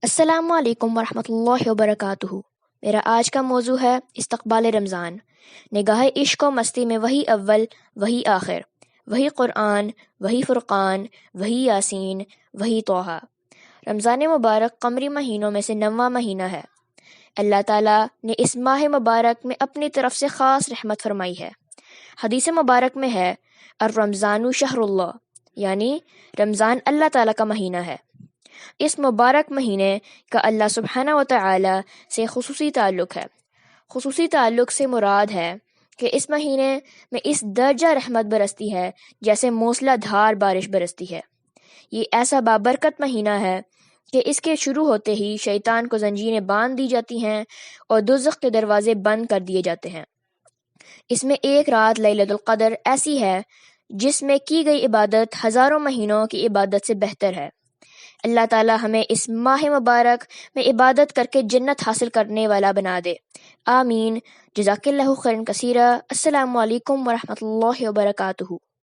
السلام علیکم ورحمۃ اللہ وبرکاتہ۔ میرا آج کا موضوع ہے استقبال رمضان۔ نگاہ عشق و مستی میں وہی اول وہی آخر، وہی قرآن وہی فرقان وہی یاسین وہی طٰہٰ۔ رمضان مبارک قمری مہینوں میں سے 9واں مہینہ ہے۔ اللہ تعالیٰ نے اس ماہ مبارک میں اپنی طرف سے خاص رحمت فرمائی ہے۔ حدیث مبارک میں ہے الرمضان شہر اللہ، یعنی رمضان اللہ تعالیٰ کا مہینہ ہے۔ اس مبارک مہینے کا اللہ سبحانہ و تعالی سے خصوصی تعلق ہے۔ خصوصی تعلق سے مراد ہے کہ اس مہینے میں اس درجہ رحمت برستی ہے جیسے موسلا دھار بارش برستی ہے۔ یہ ایسا بابرکت مہینہ ہے کہ اس کے شروع ہوتے ہی شیطان کو زنجیریں باندھ دی جاتی ہیں اور دوزخ کے دروازے بند کر دیے جاتے ہیں۔ اس میں ایک رات لیلۃ القدر ایسی ہے جس میں کی گئی عبادت ہزاروں مہینوں کی عبادت سے بہتر ہے۔ اللہ تعالی ہمیں اس ماہ مبارک میں عبادت کر کے جنت حاصل کرنے والا بنا دے، آمین۔ جزاک اللہ خیرا کثیرا۔ السلام علیکم ورحمۃ اللہ وبرکاتہ۔